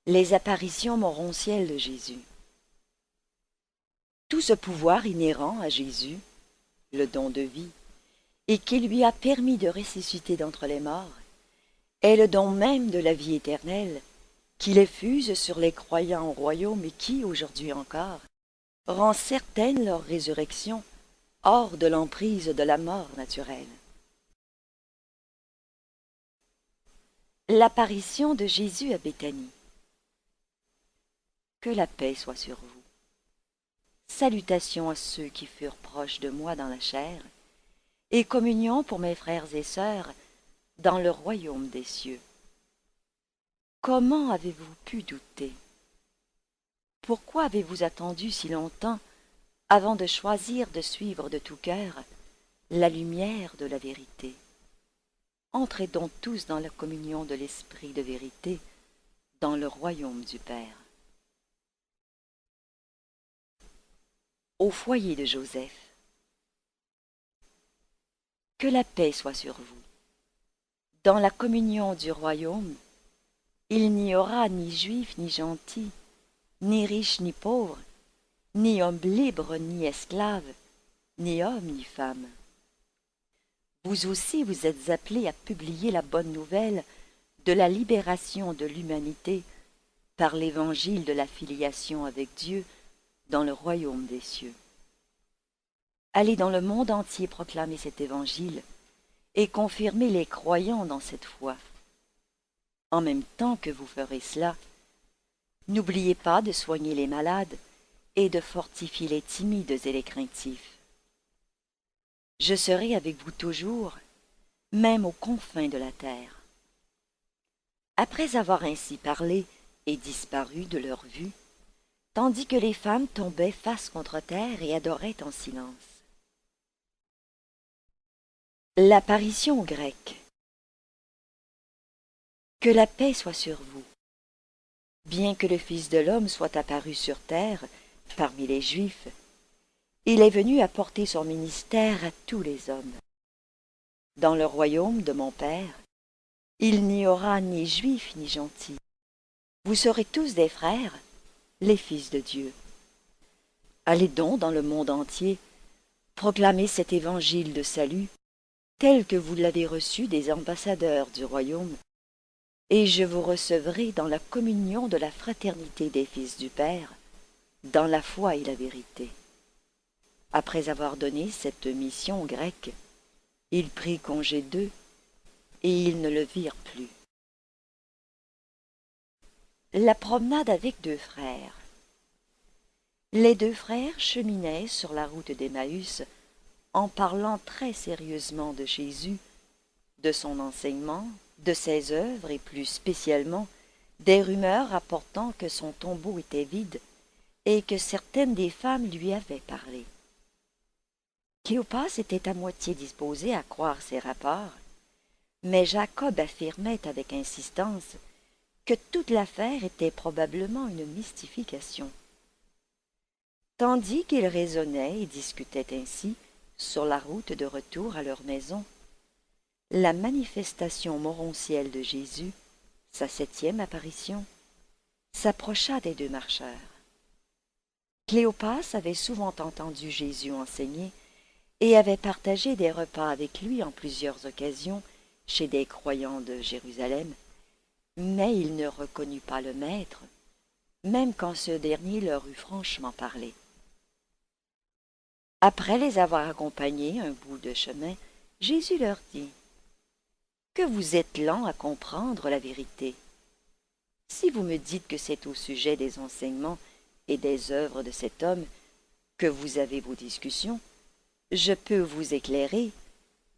Les apparitions morontielles de Jésus. Tout ce pouvoir inhérent à Jésus, le don de vie, et qui lui a permis de ressusciter d'entre les morts, est le don même de la vie éternelle, qu'il effuse sur les croyants au royaume et qui, aujourd'hui encore, rend certaine leur résurrection hors de l'emprise de la mort naturelle. L'apparition de Jésus à Béthanie. Que la paix soit sur vous. Salutations à ceux qui furent proches de moi dans la chair, et communion pour mes frères et sœurs dans le royaume des cieux. Comment avez-vous pu douter? Pourquoi avez-vous attendu si longtemps avant de choisir de suivre de tout cœur la lumière de la vérité? Entrez donc tous dans la communion de l'Esprit de vérité, dans le royaume du Père. Au foyer de Joseph. Que la paix soit sur vous. Dans la communion du royaume, il n'y aura ni juif ni gentil, ni riche ni pauvre, ni homme libre ni esclave, ni homme ni femme. Vous aussi vous êtes appelés à publier la bonne nouvelle de la libération de l'humanité par l'évangile de la filiation avec Dieu dans le royaume des cieux. Allez dans le monde entier proclamer cet évangile et confirmer les croyants dans cette foi. En même temps que vous ferez cela, n'oubliez pas de soigner les malades et de fortifier les timides et les craintifs. Je serai avec vous toujours, même aux confins de la terre. Après avoir ainsi parlé et disparu de leur vue, tandis que les femmes tombaient face contre terre et adoraient en silence. L'apparition grecque. Que la paix soit sur vous. Bien que le Fils de l'homme soit apparu sur terre, parmi les Juifs, il est venu apporter son ministère à tous les hommes. Dans le royaume de mon Père, il n'y aura ni Juifs ni gentils. Vous serez tous des frères, les fils de Dieu. Allez donc dans le monde entier, proclamez cet évangile de salut, tel que vous l'avez reçu des ambassadeurs du royaume, et je vous recevrai dans la communion de la fraternité des fils du Père, dans la foi et la vérité. Après avoir donné cette mission grecque, il prit congé d'eux, et ils ne le virent plus. La promenade avec deux frères. Les deux frères cheminaient sur la route d'Emmaüs en parlant très sérieusement de Jésus, de son enseignement, de ses œuvres et plus spécialement des rumeurs rapportant que son tombeau était vide et que certaines des femmes lui avaient parlé. Cléopas était à moitié disposé à croire ces rapports, mais Jacob affirmait avec insistance que toute l'affaire était probablement une mystification. Tandis qu'ils raisonnaient et discutaient ainsi sur la route de retour à leur maison, la manifestation morontielle de Jésus, sa 7e apparition, s'approcha des deux marcheurs. Cléopas avait souvent entendu Jésus enseigner et avait partagé des repas avec lui en plusieurs occasions chez des croyants de Jérusalem, mais il ne reconnut pas le Maître, même quand ce dernier leur eut franchement parlé. Après les avoir accompagnés un bout de chemin, Jésus leur dit : « Que vous êtes lents à comprendre la vérité. Si vous me dites que c'est au sujet des enseignements et des œuvres de cet homme que vous avez vos discussions, je peux vous éclairer,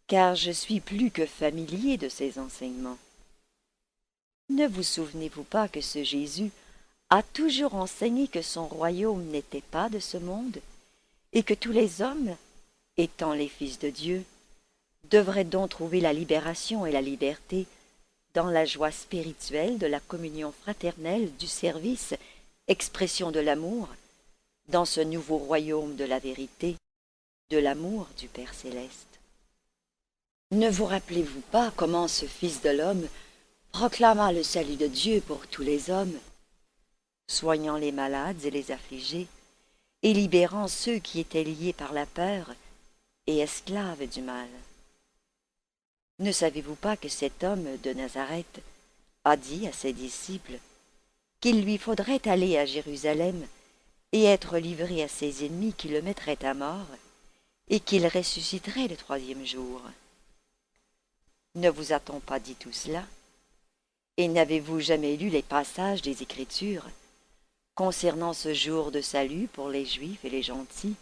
car je suis plus que familier de ces enseignements. Ne vous souvenez-vous pas que ce Jésus a toujours enseigné que son royaume n'était pas de ce monde, et que tous les hommes, étant les fils de Dieu, devraient donc trouver la libération et la liberté dans la joie spirituelle de la communion fraternelle du service, expression de l'amour, dans ce nouveau royaume de la vérité, de l'amour du Père céleste. Ne vous rappelez-vous pas comment ce Fils de l'homme proclama le salut de Dieu pour tous les hommes, soignant les malades et les affligés, et libérant ceux qui étaient liés par la peur et esclaves du mal. Ne savez-vous pas que cet homme de Nazareth a dit à ses disciples qu'il lui faudrait aller à Jérusalem et être livré à ses ennemis qui le mettraient à mort, et qu'il ressusciterait le troisième jour? Ne vous a-t-on pas dit tout cela? Et n'avez-vous jamais lu les passages des Écritures concernant ce jour de salut pour les Juifs et les gentils,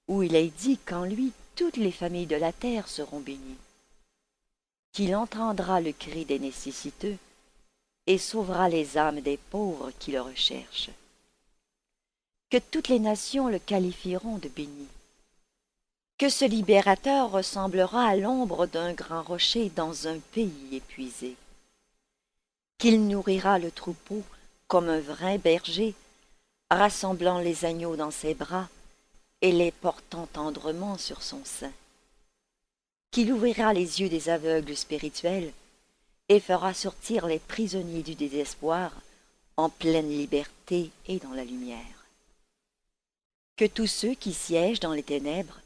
où il est dit qu'en lui toutes les familles de la terre seront bénies, qu'il entendra le cri des nécessiteux et sauvera les âmes des pauvres qui le recherchent, que toutes les nations le qualifieront de béni, que ce libérateur ressemblera à l'ombre d'un grand rocher dans un pays épuisé, qu'il nourrira le troupeau comme un vrai berger, rassemblant les agneaux dans ses bras et les portant tendrement sur son sein, qu'il ouvrira les yeux des aveugles spirituels et fera sortir les prisonniers du désespoir en pleine liberté et dans la lumière, que tous ceux qui siègent dans les ténèbres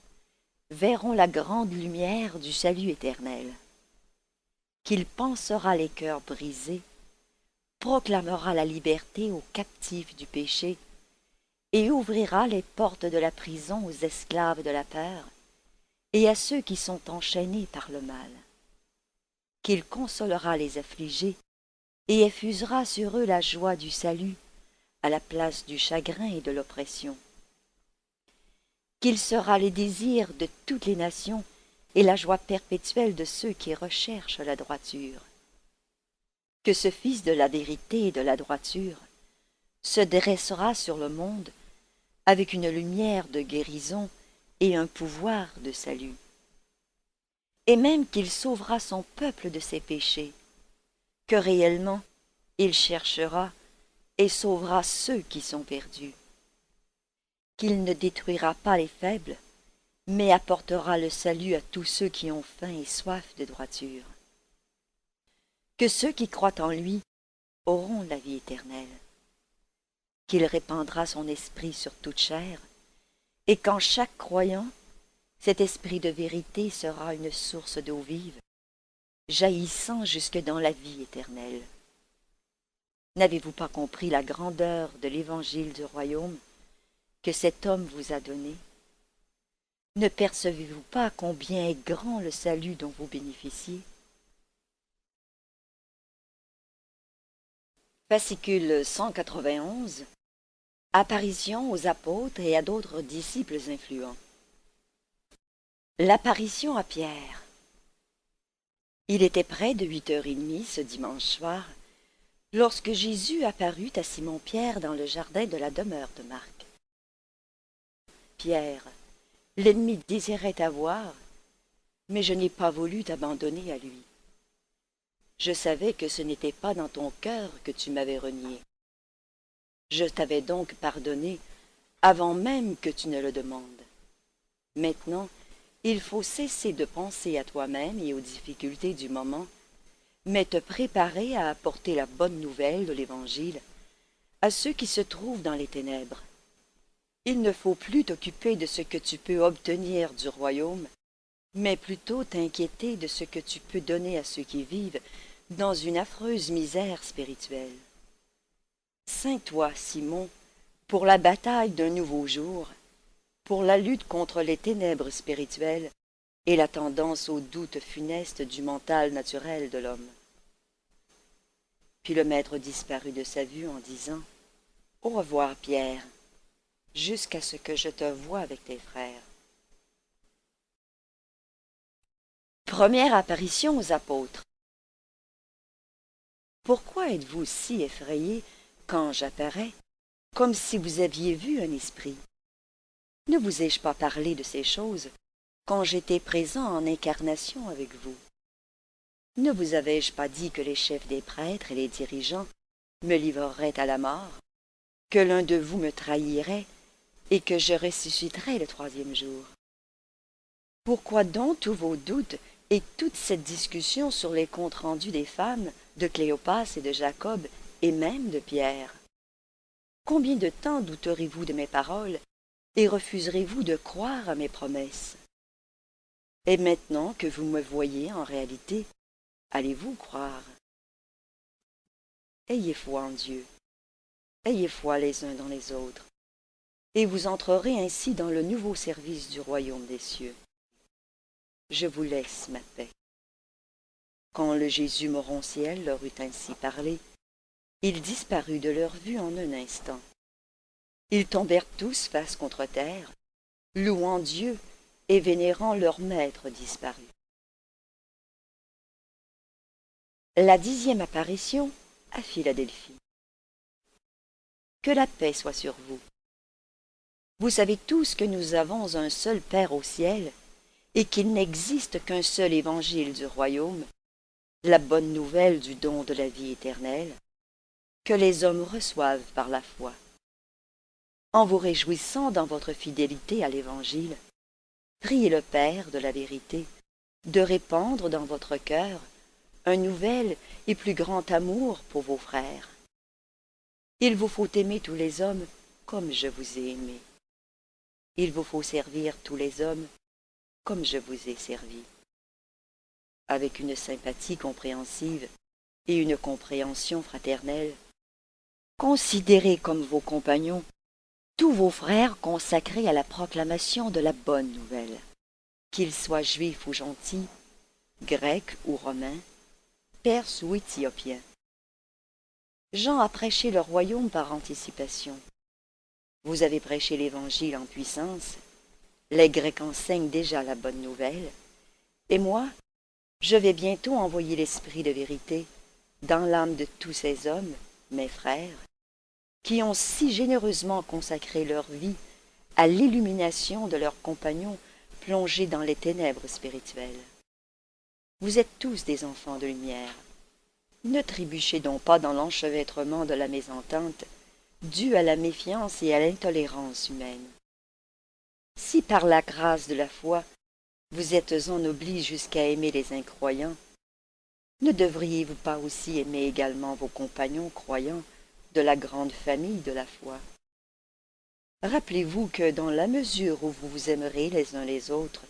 verront la grande lumière du salut éternel, qu'il pansera les cœurs brisés, proclamera la liberté aux captifs du péché et ouvrira les portes de la prison aux esclaves de la peur et à ceux qui sont enchaînés par le mal, qu'il consolera les affligés et effusera sur eux la joie du salut à la place du chagrin et de l'oppression, qu'il sera les désirs de toutes les nations et la joie perpétuelle de ceux qui recherchent la droiture, que ce Fils de la vérité et de la droiture se dressera sur le monde avec une lumière de guérison et un pouvoir de salut, et même qu'il sauvera son peuple de ses péchés, que réellement il cherchera et sauvera ceux qui sont perdus, qu'il ne détruira pas les faibles, mais apportera le salut à tous ceux qui ont faim et soif de droiture, que ceux qui croient en lui auront la vie éternelle, qu'il répandra son esprit sur toute chair, et qu'en chaque croyant, cet esprit de vérité sera une source d'eau vive, jaillissant jusque dans la vie éternelle. N'avez-vous pas compris la grandeur de l'évangile du royaume que cet homme vous a donné? Ne percevez-vous pas combien est grand le salut dont vous bénéficiez? Fascicule 191. Apparition aux apôtres et à d'autres disciples influents. L'apparition à Pierre. Il était près de 8h30 ce dimanche soir, lorsque Jésus apparut à Simon-Pierre dans le jardin de la demeure de Marc. Pierre, l'ennemi désirait t'avoir, mais je n'ai pas voulu t'abandonner à lui. Je savais que ce n'était pas dans ton cœur que tu m'avais renié. Je t'avais donc pardonné avant même que tu ne le demandes. Maintenant, il faut cesser de penser à toi-même et aux difficultés du moment, mais te préparer à apporter la bonne nouvelle de l'Évangile à ceux qui se trouvent dans les ténèbres. Il ne faut plus t'occuper de ce que tu peux obtenir du royaume, mais plutôt t'inquiéter de ce que tu peux donner à ceux qui vivent dans une affreuse misère spirituelle. Ceins-toi, Simon, pour la bataille d'un nouveau jour, pour la lutte contre les ténèbres spirituelles et la tendance aux doutes funestes du mental naturel de l'homme. Puis le maître disparut de sa vue en disant « Au revoir, Pierre, jusqu'à ce que je te voie avec tes frères. » Première apparition aux apôtres. Pourquoi êtes-vous si effrayés quand j'apparais, comme si vous aviez vu un esprit? Ne vous ai-je pas parlé de ces choses quand j'étais présent en incarnation avec vous? Ne vous avais-je pas dit que les chefs des prêtres et les dirigeants me livreraient à la mort, que l'un de vous me trahirait et que je ressusciterais le troisième jour? Pourquoi donc tous vos doutes et toute cette discussion sur les comptes rendus des femmes, de Cléopas et de Jacob, et même de Pierre? Combien de temps douterez-vous de mes paroles et refuserez-vous de croire à mes promesses? Et maintenant que vous me voyez en réalité, allez-vous croire? Ayez foi en Dieu, ayez foi les uns dans les autres, et vous entrerez ainsi dans le nouveau service du royaume des cieux. Je vous laisse ma paix. Quand le Jésus morontiel leur eut ainsi parlé, il disparut de leur vue en un instant. Ils tombèrent tous face contre terre, louant Dieu et vénérant leur maître disparu. La 10e apparition à Philadelphie. Que la paix soit sur vous. Vous savez tous que nous avons un seul Père au ciel et qu'il n'existe qu'un seul évangile du royaume, la bonne nouvelle du don de la vie éternelle, que les hommes reçoivent par la foi. En vous réjouissant dans votre fidélité à l'Évangile, priez le Père de la vérité de répandre dans votre cœur un nouvel et plus grand amour pour vos frères. Il vous faut aimer tous les hommes comme je vous ai aimé. Il vous faut servir tous les hommes comme je vous ai servi. Avec une sympathie compréhensive et une compréhension fraternelle, considérez comme vos compagnons tous vos frères consacrés à la proclamation de la bonne nouvelle, qu'ils soient juifs ou gentils, grecs ou romains, perses ou éthiopiens. Jean a prêché le royaume par anticipation. Vous avez prêché l'Évangile en puissance, les Grecs enseignent déjà la bonne nouvelle, et moi, je vais bientôt envoyer l'Esprit de vérité dans l'âme de tous ces hommes, mes frères, qui ont si généreusement consacré leur vie à l'illumination de leurs compagnons plongés dans les ténèbres spirituelles. Vous êtes tous des enfants de lumière. Ne trébuchez donc pas dans l'enchevêtrement de la mésentente due à la méfiance et à l'intolérance humaine. Si par la grâce de la foi vous êtes ennoblis jusqu'à aimer les incroyants, ne devriez-vous pas aussi aimer également vos compagnons croyants de la grande famille de la foi? Rappelez-vous que dans la mesure où vous vous aimerez les uns les autres,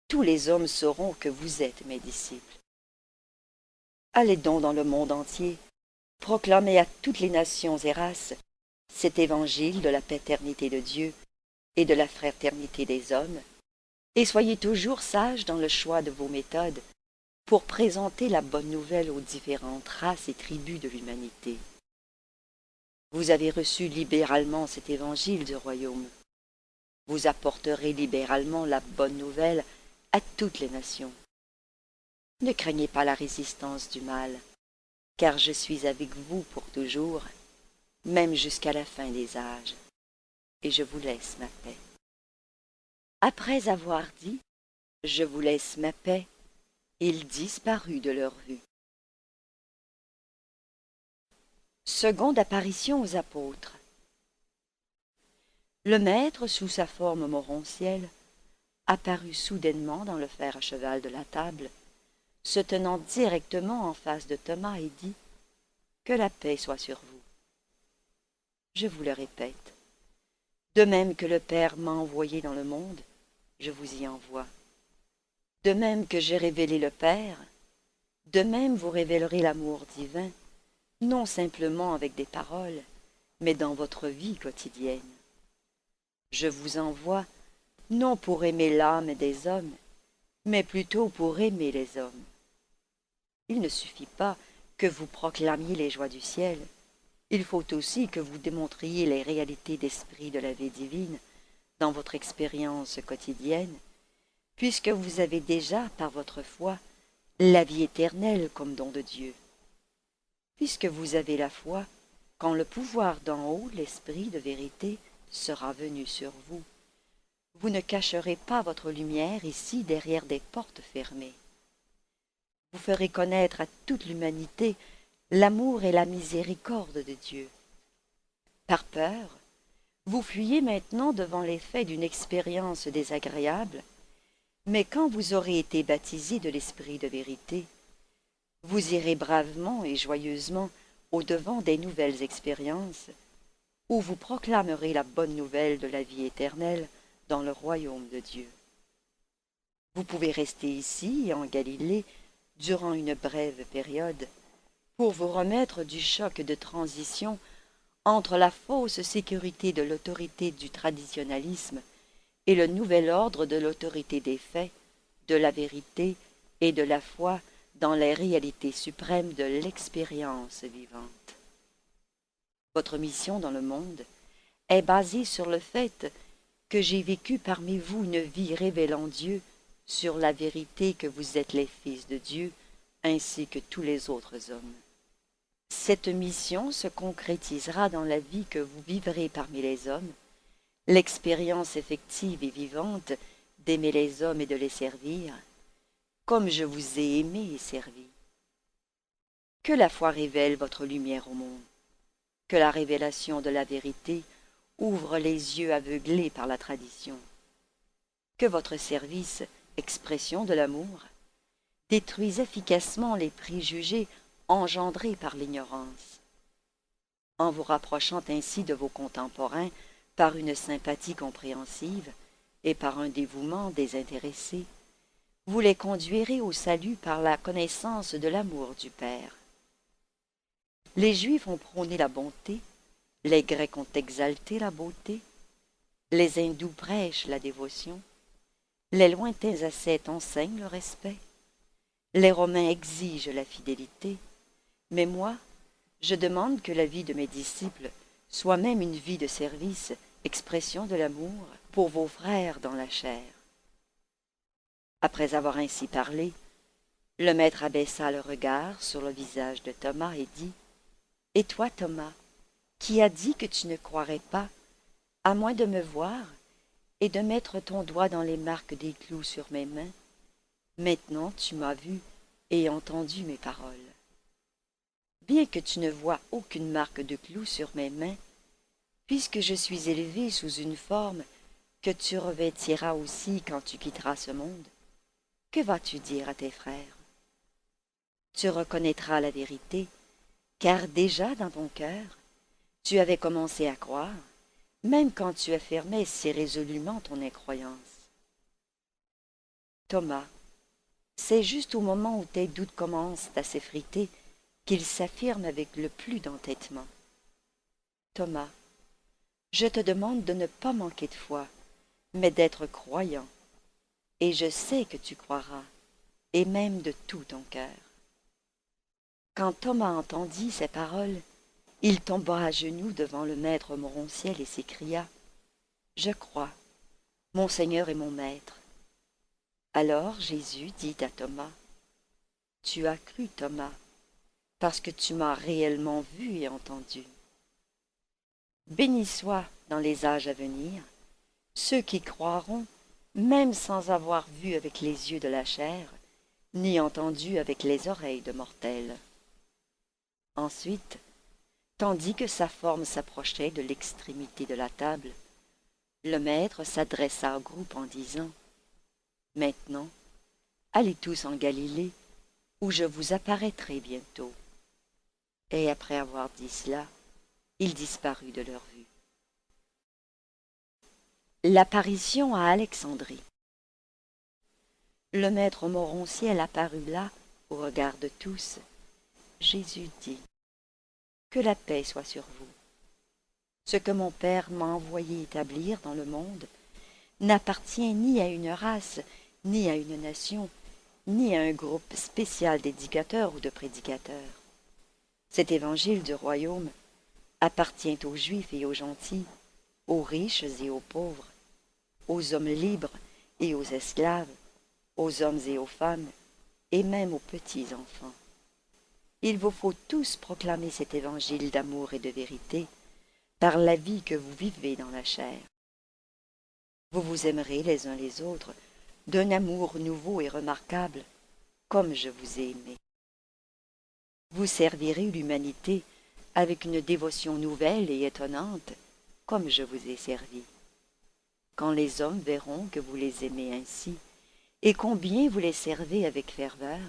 tous les hommes sauront que vous êtes mes disciples. Allez donc dans le monde entier, proclamez à toutes les nations et races cet évangile de la paternité de Dieu et de la fraternité des hommes, et soyez toujours sages dans le choix de vos méthodes pour présenter la bonne nouvelle aux différentes races et tribus de l'humanité. Vous avez reçu libéralement cet évangile du royaume. Vous apporterez libéralement la bonne nouvelle à toutes les nations. Ne craignez pas la résistance du mal, car je suis avec vous pour toujours, même jusqu'à la fin des âges, et je vous laisse ma paix. Après avoir dit « Je vous laisse ma paix », il disparut de leur vue. Seconde apparition aux apôtres. Le maître, sous sa forme morontielle, apparut soudainement dans le fer à cheval de la table, se tenant directement en face de Thomas et dit « Que la paix soit sur vous. » Je vous le répète, de même que le Père m'a envoyé dans le monde, je vous y envoie. De même que j'ai révélé le Père, de même vous révélerez l'amour divin, non simplement avec des paroles, mais dans votre vie quotidienne. Je vous envoie non pour aimer l'âme des hommes, mais plutôt pour aimer les hommes. Il ne suffit pas que vous proclamiez les joies du ciel, il faut aussi que vous démontriez les réalités d'esprit de la vie divine dans votre expérience quotidienne, puisque vous avez déjà, par votre foi, la vie éternelle comme don de Dieu. Puisque vous avez la foi, quand le pouvoir d'en haut, l'Esprit de vérité, sera venu sur vous, vous ne cacherez pas votre lumière ici derrière des portes fermées. Vous ferez connaître à toute l'humanité l'amour et la miséricorde de Dieu. Par peur, vous fuyez maintenant devant l'effet d'une expérience désagréable, mais quand vous aurez été baptisé de l'Esprit de vérité, vous irez bravement et joyeusement au-devant des nouvelles expériences, où vous proclamerez la bonne nouvelle de la vie éternelle dans le royaume de Dieu. Vous pouvez rester ici, en Galilée, durant une brève période, pour vous remettre du choc de transition entre la fausse sécurité de l'autorité du traditionnalisme et le nouvel ordre de l'autorité des faits, de la vérité et de la foi dans les réalités suprêmes de l'expérience vivante. Votre mission dans le monde est basée sur le fait que j'ai vécu parmi vous une vie révélant Dieu sur la vérité que vous êtes les fils de Dieu ainsi que tous les autres hommes. Cette mission se concrétisera dans la vie que vous vivrez parmi les hommes, l'expérience effective et vivante d'aimer les hommes et de les servir, comme je vous ai aimé et servi. Que la foi révèle votre lumière au monde, que la révélation de la vérité ouvre les yeux aveuglés par la tradition, que votre service, expression de l'amour, détruise efficacement les préjugés engendrés par l'ignorance. En vous rapprochant ainsi de vos contemporains par une sympathie compréhensive et par un dévouement désintéressé, vous les conduirez au salut par la connaissance de l'amour du Père. Les Juifs ont prôné la bonté, les Grecs ont exalté la beauté, les Hindous prêchent la dévotion, les lointains ascètes enseignent le respect, les Romains exigent la fidélité, mais moi, je demande que la vie de mes disciples soit même une vie de service, expression de l'amour pour vos frères dans la chair. Après avoir ainsi parlé, le maître abaissa le regard sur le visage de Thomas et dit « Et toi, Thomas, qui as dit que tu ne croirais pas, à moins de me voir et de mettre ton doigt dans les marques des clous sur mes mains, maintenant tu m'as vu et entendu mes paroles. Bien que tu ne vois aucune marque de clous sur mes mains, puisque je suis élevé sous une forme que tu revêtiras aussi quand tu quitteras ce monde, que vas-tu dire à tes frères? Tu reconnaîtras la vérité, car déjà dans ton cœur, tu avais commencé à croire, même quand tu affirmais si résolument ton incroyance. Thomas, c'est juste au moment où tes doutes commencent à s'effriter qu'ils s'affirment avec le plus d'entêtement. Thomas, je te demande de ne pas manquer de foi, mais d'être croyant, et je sais que tu croiras, et même de tout ton cœur. Quand Thomas entendit ces paroles, il tomba à genoux devant le maître Morontiel et s'écria « Je crois, mon Seigneur et mon Maître. » Alors Jésus dit à Thomas « Tu as cru, Thomas, parce que tu m'as réellement vu et entendu. » Béni soit dans les âges à venir ceux qui croiront, même sans avoir vu avec les yeux de la chair, ni entendu avec les oreilles de mortels. Ensuite, tandis que sa forme s'approchait de l'extrémité de la table, le maître s'adressa au groupe en disant « Maintenant, allez tous en Galilée, où je vous apparaîtrai bientôt. » Et après avoir dit cela, il disparut de leur vue. L'apparition à Alexandrie. Le maître Morontiel apparut là, au regard de tous. Jésus dit « Que la paix soit sur vous. Ce que mon Père m'a envoyé établir dans le monde n'appartient ni à une race, ni à une nation, ni à un groupe spécial d'éducateurs ou de prédicateurs. Cet évangile du royaume appartient aux Juifs et aux gentils, aux riches et aux pauvres, aux hommes libres et aux esclaves, aux hommes et aux femmes, et même aux petits enfants. Il vous faut tous proclamer cet évangile d'amour et de vérité par la vie que vous vivez dans la chair. Vous vous aimerez les uns les autres d'un amour nouveau et remarquable, comme je vous ai aimé. Vous servirez l'humanité avec une dévotion nouvelle et étonnante, comme je vous ai servi. Quand les hommes verront que vous les aimez ainsi, et combien vous les servez avec ferveur,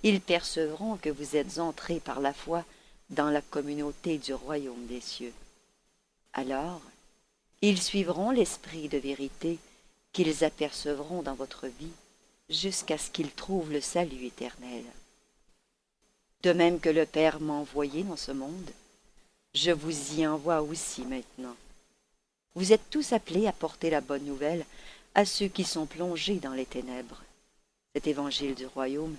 ils percevront que vous êtes entrés par la foi dans la communauté du royaume des cieux. Alors, ils suivront l'esprit de vérité qu'ils apercevront dans votre vie jusqu'à ce qu'ils trouvent le salut éternel. De même que le Père m'a envoyé dans ce monde, je vous y envoie aussi maintenant. Vous êtes tous appelés à porter la bonne nouvelle à ceux qui sont plongés dans les ténèbres. Cet évangile du royaume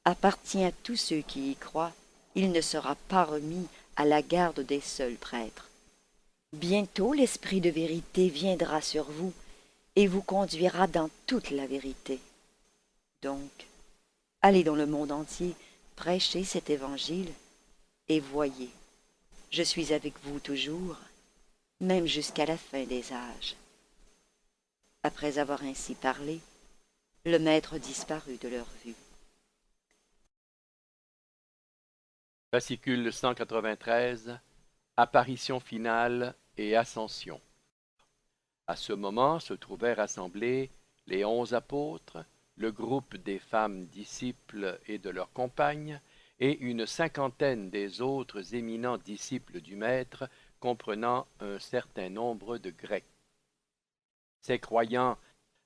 appartient à tous ceux qui y croient. Il ne sera pas remis à la garde des seuls prêtres. Bientôt l'Esprit de vérité viendra sur vous et vous conduira dans toute la vérité. Donc, allez dans le monde entier, prêchez cet évangile et voyez, je suis avec vous toujours, même jusqu'à la fin des âges. Après avoir ainsi parlé, le maître disparut de leur vue. Fascicule 193, apparition finale et ascension. À ce moment se trouvaient rassemblés les 11 apôtres, le groupe des femmes disciples et de leurs compagnes, et une cinquantaine des autres éminents disciples du Maître, comprenant un certain nombre de Grecs. Ces croyants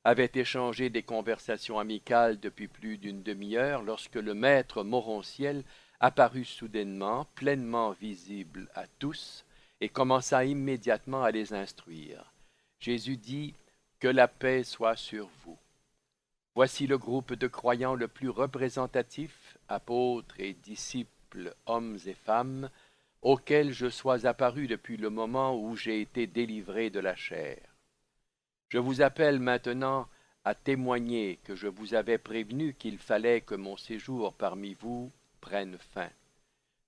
avaient échangé des conversations amicales depuis plus d'une demi-heure lorsque le Maître Morontiel apparut soudainement, pleinement visible à tous, et commença immédiatement à les instruire. Jésus dit « Que la paix soit sur vous ». Voici le groupe de croyants le plus représentatif, apôtres et disciples, hommes et femmes, auxquels je sois apparu depuis le moment où j'ai été délivré de la chair. Je vous appelle maintenant à témoigner que je vous avais prévenu qu'il fallait que mon séjour parmi vous prenne fin.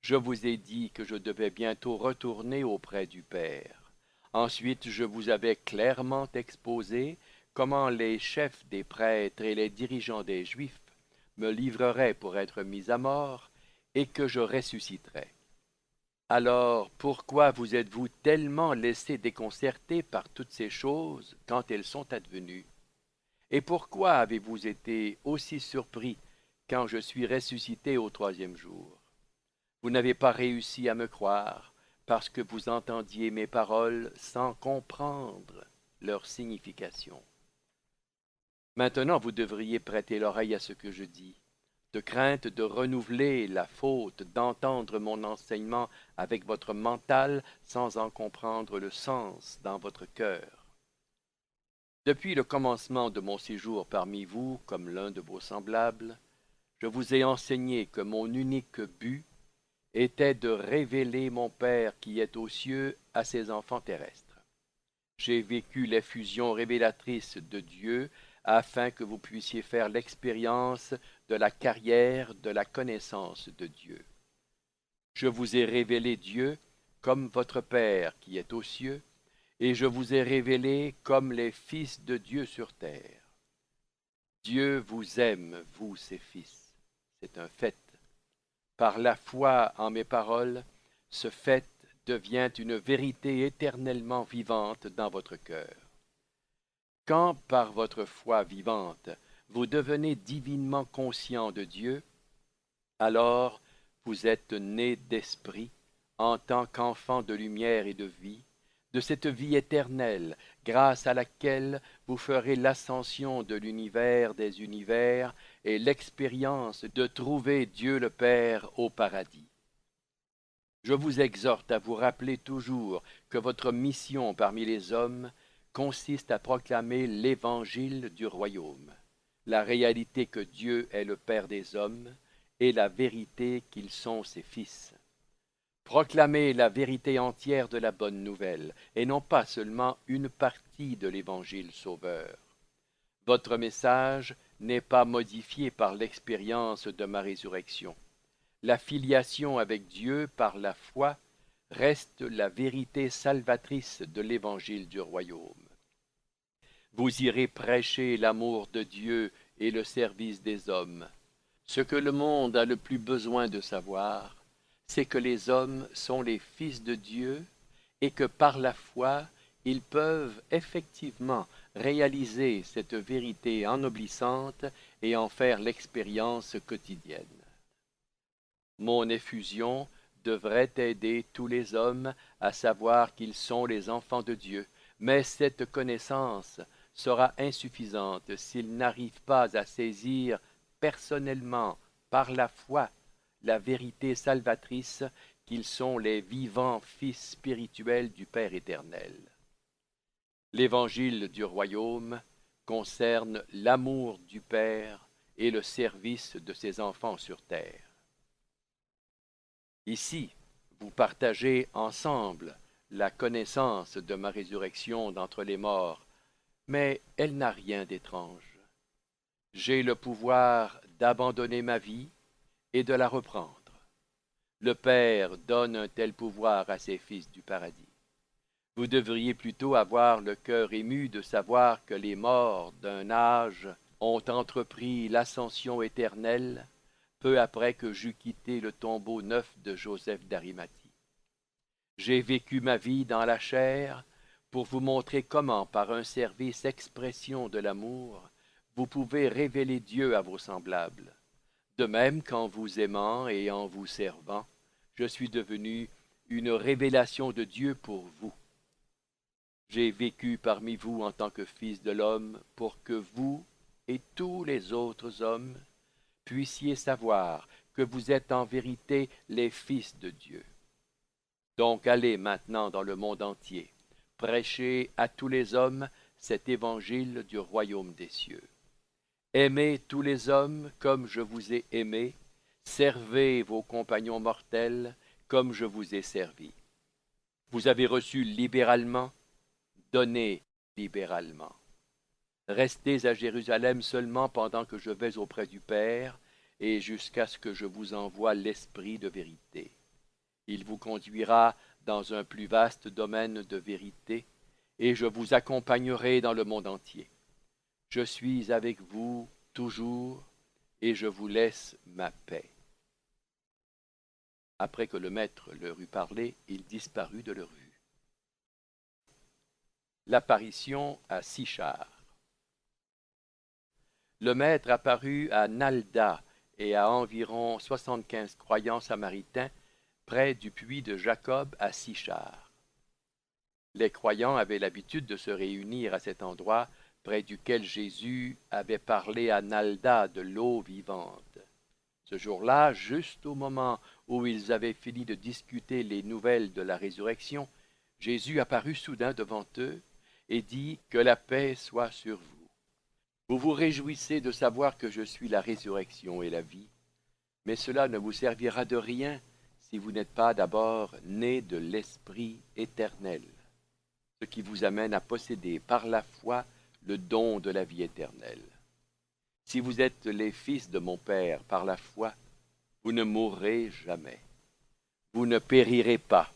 Je vous ai dit que je devais bientôt retourner auprès du Père. Ensuite, je vous avais clairement exposé comment les chefs des prêtres et les dirigeants des Juifs me livreraient pour être mis à mort et que je ressusciterais. Alors, pourquoi vous êtes-vous tellement laissé déconcerter par toutes ces choses quand elles sont advenues? Et pourquoi avez-vous été aussi surpris quand je suis ressuscité au troisième jour? Vous n'avez pas réussi à me croire parce que vous entendiez mes paroles sans comprendre leur signification. Maintenant, vous devriez prêter l'oreille à ce que je dis, de crainte de renouveler la faute d'entendre mon enseignement avec votre mental sans en comprendre le sens dans votre cœur. Depuis le commencement de mon séjour parmi vous, comme l'un de vos semblables, je vous ai enseigné que mon unique but était de révéler mon Père qui est aux cieux à ses enfants terrestres. J'ai vécu l'effusion révélatrice de Dieu afin que vous puissiez faire l'expérience de la carrière de la connaissance de Dieu. Je vous ai révélé Dieu comme votre Père qui est aux cieux, et je vous ai révélé comme les fils de Dieu sur terre. Dieu vous aime, vous ses fils, c'est un fait. Par la foi en mes paroles, ce fait devient une vérité éternellement vivante dans votre cœur. Quand, par votre foi vivante, vous devenez divinement conscient de Dieu, alors vous êtes né d'esprit en tant qu'enfant de lumière et de vie, de cette vie éternelle, grâce à laquelle vous ferez l'ascension de l'univers des univers et l'expérience de trouver Dieu le Père au paradis. Je vous exhorte à vous rappeler toujours que votre mission parmi les hommes consiste à proclamer l'évangile du royaume, la réalité que Dieu est le Père des hommes et la vérité qu'ils sont ses fils. Proclamez la vérité entière de la bonne nouvelle, et non pas seulement une partie de l'évangile sauveur. Votre message n'est pas modifié par l'expérience de ma résurrection. La filiation avec Dieu par la foi reste la vérité salvatrice de l'évangile du royaume. Vous irez prêcher l'amour de Dieu et le service des hommes. Ce que le monde a le plus besoin de savoir, c'est que les hommes sont les fils de Dieu et que par la foi, ils peuvent effectivement réaliser cette vérité ennoblissante et en faire l'expérience quotidienne. Mon effusion devrait aider tous les hommes à savoir qu'ils sont les enfants de Dieu, mais cette connaissance sera insuffisante s'ils n'arrivent pas à saisir personnellement, par la foi, la vérité salvatrice qu'ils sont les vivants fils spirituels du Père éternel. L'évangile du royaume concerne l'amour du Père et le service de ses enfants sur terre. Ici, vous partagez ensemble la connaissance de ma résurrection d'entre les morts, mais elle n'a rien d'étrange. J'ai le pouvoir d'abandonner ma vie et de la reprendre. Le Père donne un tel pouvoir à ses fils du paradis. Vous devriez plutôt avoir le cœur ému de savoir que les morts d'un âge ont entrepris l'ascension éternelle peu après que j'eus quitté le tombeau neuf de Joseph d'Arimathie. J'ai vécu ma vie dans la chair pour vous montrer comment, par un service expression de l'amour, vous pouvez révéler Dieu à vos semblables. De même qu'en vous aimant et en vous servant, je suis devenu une révélation de Dieu pour vous. J'ai vécu parmi vous en tant que fils de l'homme pour que vous et tous les autres hommes puissiez savoir que vous êtes en vérité les fils de Dieu. Donc allez maintenant dans le monde entier, prêchez à tous les hommes cet évangile du royaume des cieux. Aimez tous les hommes comme je vous ai aimés, servez vos compagnons mortels comme je vous ai servis. Vous avez reçu libéralement, donnez libéralement. Restez à Jérusalem seulement pendant que je vais auprès du Père, et jusqu'à ce que je vous envoie l'Esprit de vérité. Il vous conduira dans un plus vaste domaine de vérité, et je vous accompagnerai dans le monde entier. Je suis avec vous toujours, et je vous laisse ma paix. Après que le maître leur eut parlé, il disparut de leur vue. L'apparition à Sichar. Le maître apparut à Nalda et à environ 75 croyants samaritains près du puits de Jacob à Sichar. Les croyants avaient l'habitude de se réunir à cet endroit près duquel Jésus avait parlé à Nalda de l'eau vivante. Ce jour-là, juste au moment où ils avaient fini de discuter les nouvelles de la résurrection, Jésus apparut soudain devant eux et dit « Que la paix soit sur vous. Vous vous réjouissez de savoir que je suis la résurrection et la vie, mais cela ne vous servira de rien si vous n'êtes pas d'abord nés de l'Esprit éternel, ce qui vous amène à posséder par la foi le don de la vie éternelle. Si vous êtes les fils de mon Père par la foi, vous ne mourrez jamais. Vous ne périrez pas.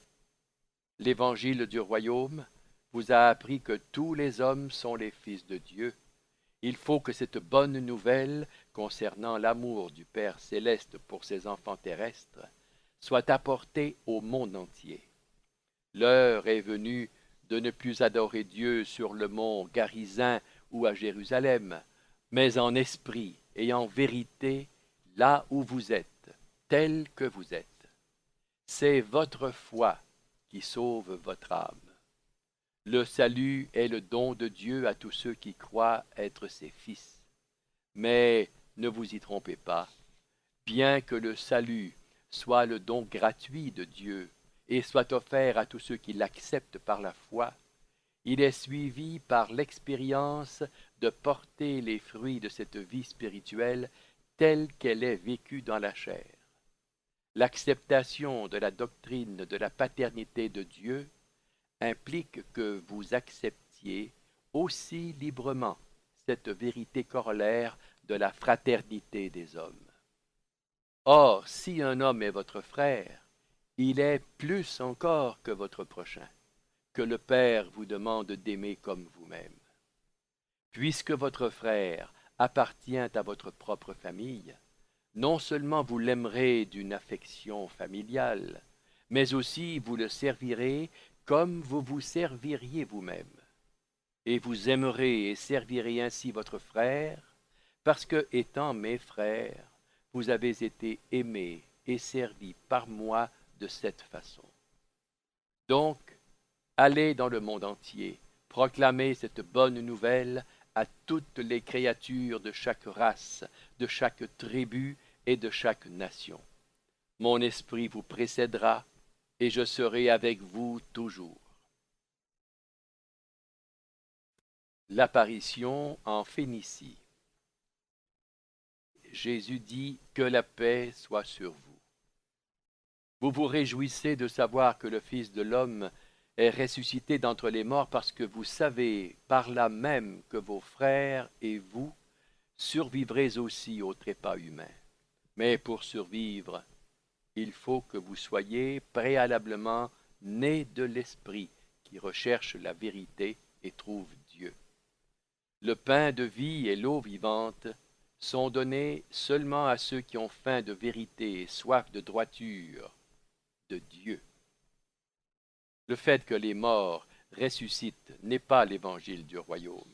L'Évangile du royaume vous a appris que tous les hommes sont les fils de Dieu. Il faut que cette bonne nouvelle concernant l'amour du Père céleste pour ses enfants terrestres soit apportée au monde entier. L'heure est venue de ne plus adorer Dieu sur le mont Garizim ou à Jérusalem, mais en esprit et en vérité là où vous êtes, tel que vous êtes. C'est votre foi qui sauve votre âme. Le salut est le don de Dieu à tous ceux qui croient être ses fils. Mais ne vous y trompez pas, bien que le salut soit le don gratuit de Dieu et soit offert à tous ceux qui l'acceptent par la foi, il est suivi par l'expérience de porter les fruits de cette vie spirituelle telle qu'elle est vécue dans la chair. L'acceptation de la doctrine de la paternité de Dieu implique que vous acceptiez aussi librement cette vérité corollaire de la fraternité des hommes. Or, si un homme est votre frère, il est plus encore que votre prochain, que le Père vous demande d'aimer comme vous-même. Puisque votre frère appartient à votre propre famille, non seulement vous l'aimerez d'une affection familiale, mais aussi vous le servirez comme vous vous serviriez vous-même. Et vous aimerez et servirez ainsi votre frère, parce que, étant mes frères, vous avez été aimés et servis par moi de cette façon. Donc, allez dans le monde entier, proclamez cette bonne nouvelle à toutes les créatures de chaque race, de chaque tribu et de chaque nation. Mon esprit vous précédera, et je serai avec vous toujours. L'apparition en Phénicie. Jésus dit que la paix soit sur vous. Vous vous réjouissez de savoir que le Fils de l'homme est ressuscité d'entre les morts parce que vous savez par là même que vos frères et vous survivrez aussi au trépas humain. Mais pour survivre, il faut que vous soyez préalablement nés de l'Esprit qui recherche la vérité et trouve Dieu. Le pain de vie et l'eau vivante sont donnés seulement à ceux qui ont faim de vérité et soif de droiture de Dieu. Le fait que les morts ressuscitent n'est pas l'évangile du royaume.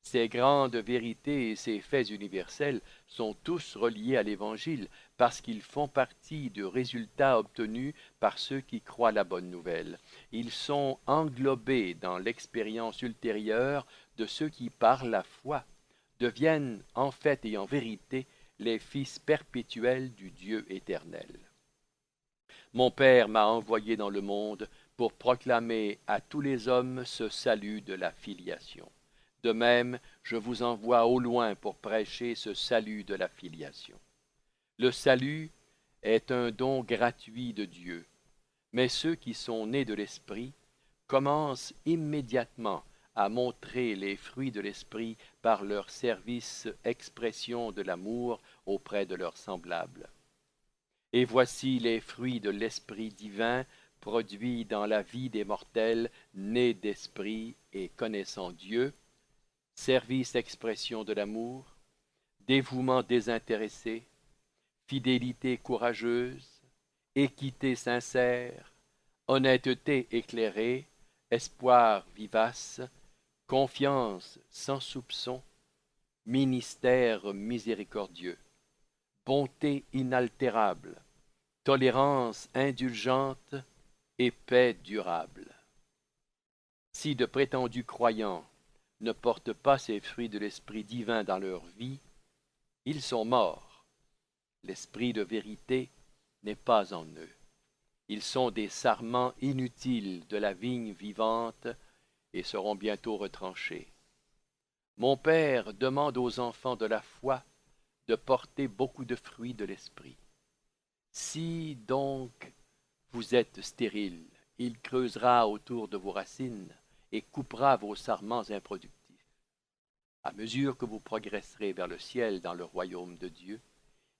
Ces grandes vérités et ces faits universels sont tous reliés à l'Évangile parce qu'ils font partie du résultat obtenu par ceux qui croient la bonne nouvelle. Ils sont englobés dans l'expérience ultérieure de ceux qui, par la foi, deviennent en fait et en vérité les fils perpétuels du Dieu éternel. Mon Père m'a envoyé dans le monde pour proclamer à tous les hommes ce salut de la filiation. De même, je vous envoie au loin pour prêcher ce salut de la filiation. Le salut est un don gratuit de Dieu, mais ceux qui sont nés de l'Esprit commencent immédiatement à montrer les fruits de l'Esprit par leur service expression de l'amour auprès de leurs semblables. Et voici les fruits de l'Esprit divin produits dans la vie des mortels nés d'Esprit et connaissant Dieu, service expression de l'amour, dévouement désintéressé, fidélité courageuse, équité sincère, honnêteté éclairée, espoir vivace, confiance sans soupçon, ministère miséricordieux, bonté inaltérable, tolérance indulgente et paix durable. Si de prétendus croyants ne portent pas ces fruits de l'Esprit divin dans leur vie, ils sont morts. L'Esprit de vérité n'est pas en eux. Ils sont des sarments inutiles de la vigne vivante et seront bientôt retranchés. Mon Père demande aux enfants de la foi de porter beaucoup de fruits de l'Esprit. Si donc vous êtes stériles, il creusera autour de vos racines et coupera vos sarments improductifs. À mesure que vous progresserez vers le ciel dans le royaume de Dieu,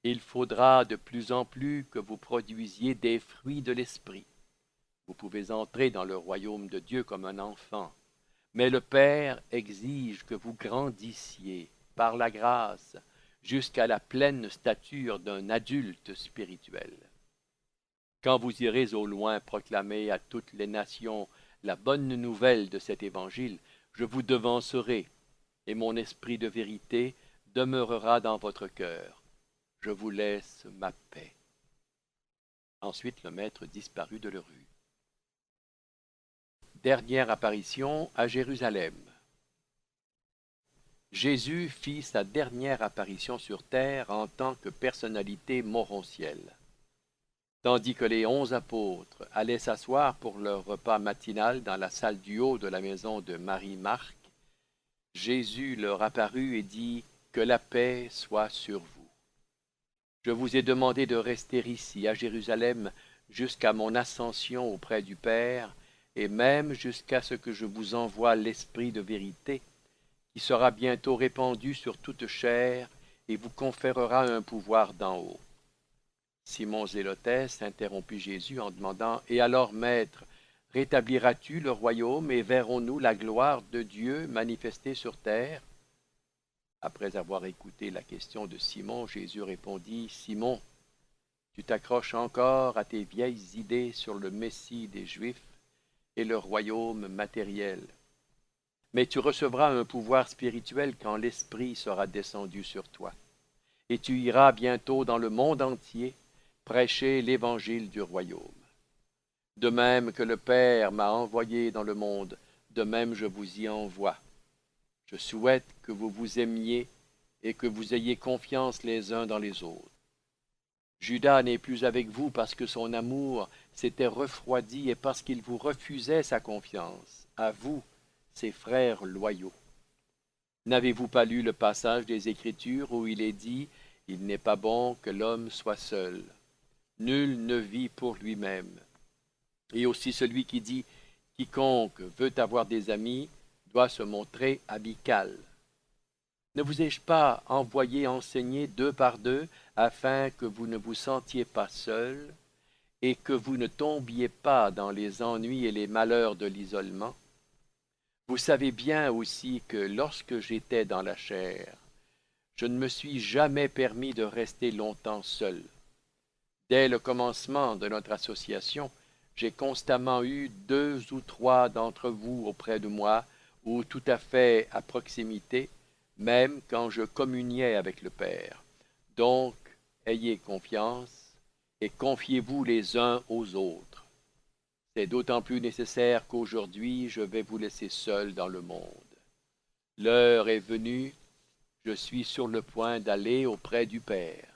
il faudra de plus en plus que vous produisiez des fruits de l'Esprit. Vous pouvez entrer dans le royaume de Dieu comme un enfant, mais le Père exige que vous grandissiez par la grâce jusqu'à la pleine stature d'un adulte spirituel. Quand vous irez au loin proclamer à toutes les nations la bonne nouvelle de cet évangile, je vous devancerai, et mon esprit de vérité demeurera dans votre cœur. Je vous laisse ma paix. Ensuite le maître disparut de leur vue. Dernière apparition à Jérusalem. Jésus fit sa dernière apparition sur terre en tant que personnalité morontielle. Tandis que les 11 apôtres allaient s'asseoir pour leur repas matinal dans la salle du haut de la maison de Marie-Marc, Jésus leur apparut et dit « Que la paix soit sur vous. Je vous ai demandé de rester ici, à Jérusalem, jusqu'à mon ascension auprès du Père, et même jusqu'à ce que je vous envoie l'Esprit de vérité, qui sera bientôt répandu sur toute chair et vous conférera un pouvoir d'en haut. » Simon Zélotès interrompit Jésus en demandant « Et alors, Maître, rétabliras-tu le royaume et verrons-nous la gloire de Dieu manifestée sur terre ?» Après avoir écouté la question de Simon, Jésus répondit « Simon, tu t'accroches encore à tes vieilles idées sur le Messie des Juifs et le royaume matériel. Mais tu recevras un pouvoir spirituel quand l'Esprit sera descendu sur toi. Et tu iras bientôt dans le monde entier prêcher l'évangile du royaume. De même que le Père m'a envoyé dans le monde, de même je vous y envoie. Je souhaite que vous vous aimiez et que vous ayez confiance les uns dans les autres. Judas n'est plus avec vous parce que son amour s'était refroidi et parce qu'il vous refusait sa confiance, à vous, ses frères loyaux. N'avez-vous pas lu le passage des Écritures où il est dit « Il n'est pas bon que l'homme soit seul. Nul ne vit pour lui-même. » Et aussi celui qui dit « Quiconque veut avoir des amis doit se montrer amical. » Ne vous ai-je pas envoyé enseigner deux par deux, afin que vous ne vous sentiez pas seul, et que vous ne tombiez pas dans les ennuis et les malheurs de l'isolement? Vous savez bien aussi que lorsque j'étais dans la chair, je ne me suis jamais permis de rester longtemps seul. Dès le commencement de notre association, j'ai constamment eu 2 ou 3 d'entre vous auprès de moi, ou tout à fait à proximité, même quand je communiais avec le Père. Donc, ayez confiance et confiez-vous les uns aux autres. C'est d'autant plus nécessaire qu'aujourd'hui je vais vous laisser seuls dans le monde. L'heure est venue, je suis sur le point d'aller auprès du Père.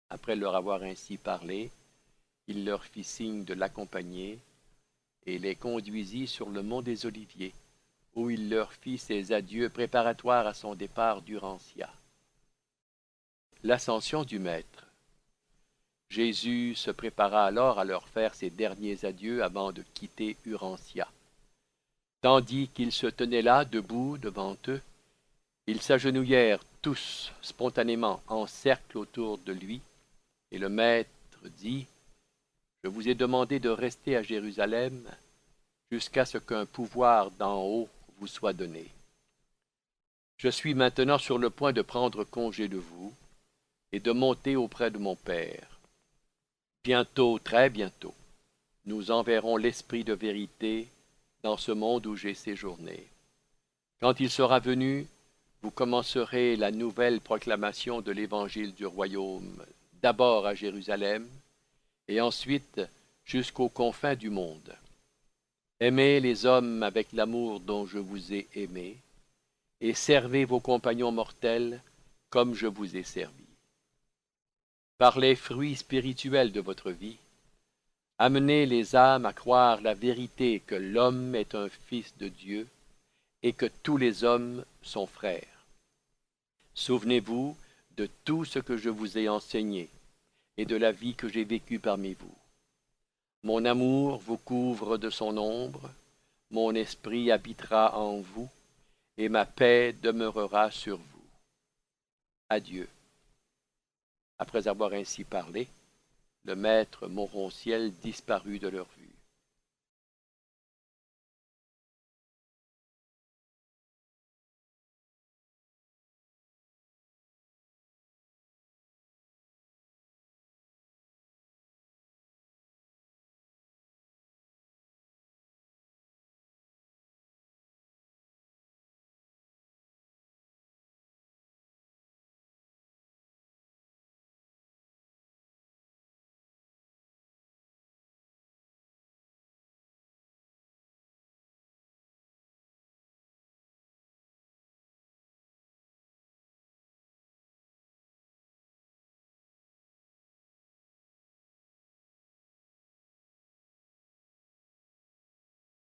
Après leur avoir ainsi parlé, il leur fit signe de l'accompagner et les conduisit sur le mont des Oliviers, où il leur fit ses adieux préparatoires à son départ d'Urantia. L'ascension du Maître. Jésus se prépara alors à leur faire ses derniers adieux avant de quitter Urantia. Tandis qu'ils se tenaient là, debout devant eux, ils s'agenouillèrent tous spontanément en cercle autour de lui, et le Maître dit, « Je vous ai demandé de rester à Jérusalem jusqu'à ce qu'un pouvoir d'en haut vous soit donné. Je suis maintenant sur le point de prendre congé de vous et de monter auprès de mon Père. Bientôt, très bientôt, nous enverrons l'Esprit de vérité dans ce monde où j'ai séjourné. Quand il sera venu, vous commencerez la nouvelle proclamation de l'Évangile du royaume, d'abord à Jérusalem, et ensuite jusqu'aux confins du monde. Aimez les hommes avec l'amour dont je vous ai aimé, et servez vos compagnons mortels comme je vous ai servi. Par les fruits spirituels de votre vie, amenez les âmes à croire la vérité que l'homme est un fils de Dieu et que tous les hommes sont frères. Souvenez-vous de tout ce que je vous ai enseigné et de la vie que j'ai vécue parmi vous. Mon amour vous couvre de son ombre, mon esprit habitera en vous, et ma paix demeurera sur vous. Adieu. » Après avoir ainsi parlé, le maître morontiel disparut de leur vue.